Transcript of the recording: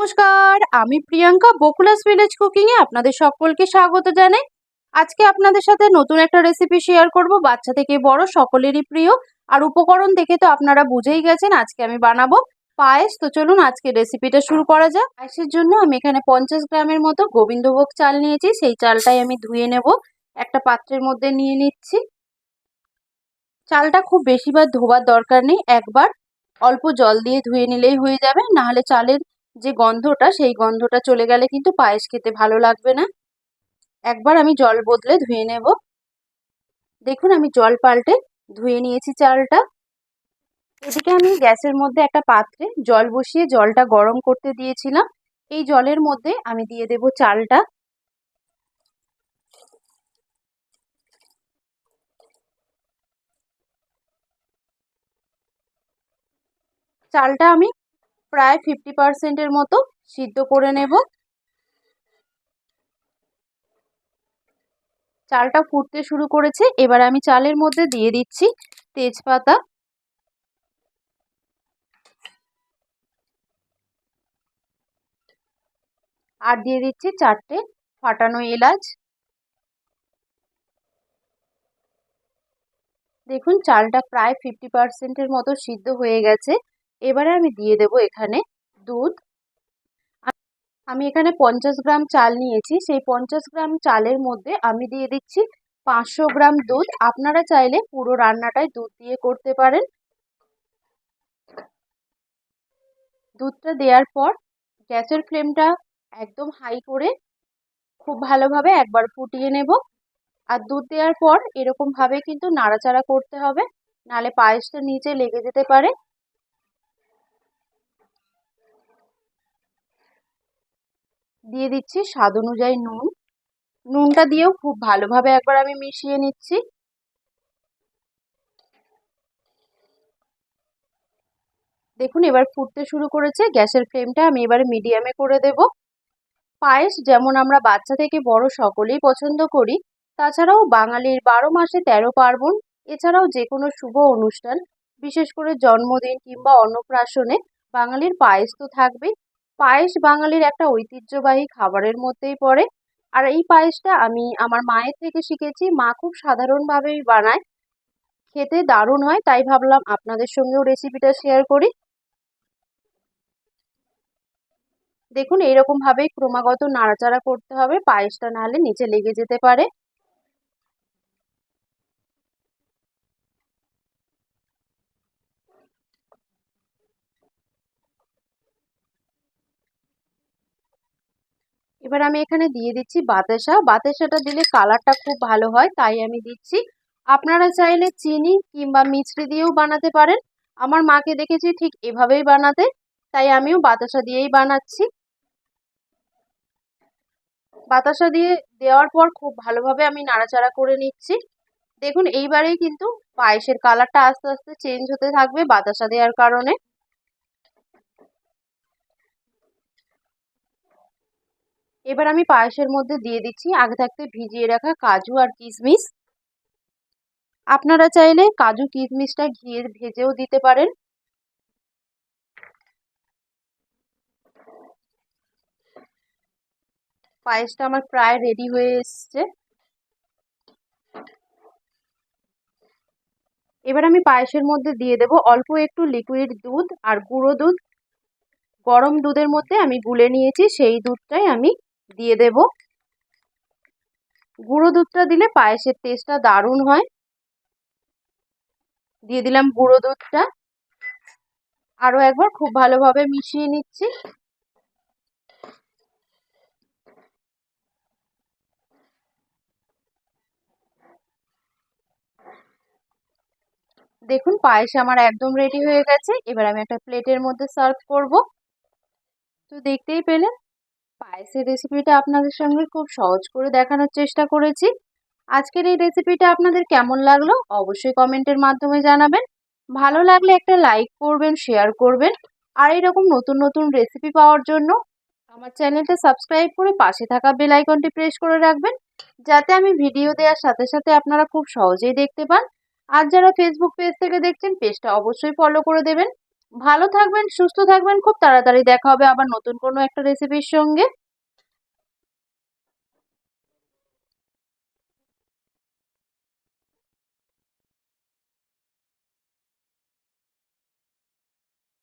নমস্কার, আমি Priyanka বকুলাস village cooking এ আপনাদের সকলকে স্বাগত জানাই। আজকে আপনাদের সাথে নতুন একটা রেসিপি শেয়ার করব, বাচ্চা থেকে বড় সকলেরই প্রিয়। আর উপকরণ দেখে তো আপনারা বুঝেই গেছেন আজকে আমি বানাবো পায়েস। তো চলুন আজকে রেসিপিটা শুরু করা যাক। পায়েসের জন্য আমি এখানে 50 গ্রামের মতো গোবিন্দভোগ চাল নিয়েছি। সেই চালটাই আমি ধুয়ে নেব, একটা পাত্রের মধ্যে নিয়ে নিচ্ছি। চালটা খুব বেশিবার ধোবার দরকার নেই, একবার অল্প জল দিয়ে ধুয়ে নিলেই হয়ে যাবে। নাহলে চালের যে গন্ধটা, সেই গন্ধটা চলে গেলে কিন্তু পায়েস খেতে ভালো লাগবে না। একবার আমি জল বদলে ধুয়ে নেব। দেখুন আমি জল পাল্টে ধুয়ে নিয়েছি চালটা। এদিকে আমি গ্যাসের মধ্যে একটা পাত্রে জল বসিয়ে জলটা গরম করতে দিয়েছিলাম। এই জলের মধ্যে আমি দিয়ে দেব চালটা। চালটা আমি প্রায় 50% মতো সিদ্ধ করে নেব। চালটা ফুটতে শুরু করেছে, এবার আমি চালের মধ্যে দিয়ে দিচ্ছি তেজপাতা, আর দিয়ে দিচ্ছি 4টে ফাটানো এলাচ। দেখুন চালটা প্রায় 50% মতো সিদ্ধ হয়ে গেছে। এবারে আমি দিয়ে দেব এখানে দুধ। আমি এখানে 50 গ্রাম চাল নিয়েছি। সেই 50 গ্রাম চালের মধ্যে আমি দিয়ে দিচ্ছি 500 গ্রাম দুধ। আপনারা চাইলে পুরো রান্নাটাই দুধ দিয়ে করতে পারেন। দুধটা দেওয়ার পর গ্যাসের ফ্লেমটা একদম হাই করে খুব ভালোভাবে একবার ফুটিয়ে নেব। আর দুধ দেওয়ার পর এরকম ভাবে কিন্তু নাড়াচাড়া করতে হবে, নাহলে পায়েসটা নিচে লেগে যেতে পারে। দিয়ে দিচ্ছি স্বাদ অনুযায়ী নুন। নুনটা দিয়েও খুব ভালোভাবে একবার আমি মিশিয়ে নিচ্ছি। দেখুন এবার ফুটতে শুরু করেছে। গ্যাসের ফ্লেমটা আমি এবারে মিডিয়ামে করে দেব। পায়েস যেমন আমরা বাচ্চা থেকে বড় সকলেই পছন্দ করি, তাছাড়াও বাঙালির 12 মাসে 13 পার্বণ, এছাড়াও যে কোনো শুভ অনুষ্ঠান, বিশেষ করে জন্মদিন কিংবা অন্নপ্রাশনে বাঙালির পায়েস তো থাকবেই। পায়েস বাঙালির একটা ঐতিহ্যবাহী খাবারের মধ্যেই পড়ে। আর এই পায়েসটা আমি আমার মায়ের থেকে শিখেছি। মা খুব সাধারণভাবেই বানায়, খেতে দারুণ হয়, তাই ভাবলাম আপনাদের সঙ্গেও রেসিপিটা শেয়ার করি। দেখুন এইরকম ভাবেই ক্রমাগত নাড়াচাড়া করতে হবে, পায়েসটা নাহলে নিচে লেগে যেতে পারে। এবার আমি এখানে দিয়ে দিচ্ছি বাতাসা। বাতাসাটা দিলে কালারটা খুব ভালো হয়, তাই আমি দিচ্ছি। আপনারা চাইলে চিনি কিংবা মিছরি দিয়েও বানাতে পারেন। আমার মাকে দেখেছি ঠিক এভাবেই বানাতে, তাই আমিও বাতাসা দিয়েই বানাচ্ছি। বাতাসা দিয়ে দেওয়ার পর খুব ভালোভাবে আমি নাড়াচাড়া করে নিচ্ছি। দেখুন এইবারেই কিন্তু পায়েসের কালারটা আস্তে আস্তে চেঞ্জ হতে থাকবে বাতাসা দেওয়ার কারণে। এবার আমি পায়েসের মধ্যে দিয়ে দিচ্ছি আগে থাকতে ভিজিয়ে রাখা কাজু আর কিশমিশ। আপনারা চাইলে কাজু কিশমিশটা ঘিয়ে ভেজেও দিতে পারেন। পায়েসটা আমার প্রায় রেডি হয়ে এসছে। এবার আমি পায়েসের মধ্যে দিয়ে দেব অল্প একটু লিকুইড দুধ আর গুঁড়ো দুধ। গরম দুধের মধ্যে আমি গুলে নিয়েছি, সেই দুধটাই আমি দিয়ে দেব। গুঁড়ো দুধটা দিলে পায়েসের টেস্টটা দারুণ হয়। দিয়ে দিলাম গুঁড়ো দুধটা। আরো একবার খুব ভালোভাবে মিশিয়ে নিচ্ছি। দেখুন পায়েস আমার একদম রেডি হয়ে গেছে। এবার আমি একটা প্লেটের মধ্যে সার্ভ করব। তো দেখতেই পেলেন পায়েসের রেসিপিটা আপনাদের সঙ্গে খুব সহজ করে দেখানোর চেষ্টা করেছি। আজকের এই রেসিপিটা আপনাদের কেমন লাগলো অবশ্যই কমেন্টের মাধ্যমে জানাবেন। ভালো লাগলে একটা লাইক করবেন, শেয়ার করবেন। আর এরকম নতুন নতুন রেসিপি পাওয়ার জন্য আমার চ্যানেলটা সাবস্ক্রাইব করে পাশে থাকা বেল আইকনটি প্রেস করে রাখবেন, যাতে আমি ভিডিও দেওয়ার সাথে সাথে আপনারা খুব সহজেই দেখতে পান। আর যারা ফেসবুক পেজ থেকে দেখছেন, পেজটা অবশ্যই ফলো করে দেবেন। ভালো থাকবেন, সুস্থ থাকবেন। খুব তাড়াতাড়ি দেখা হবে আবার নতুন কোনো একটা রেসিপির সঙ্গে।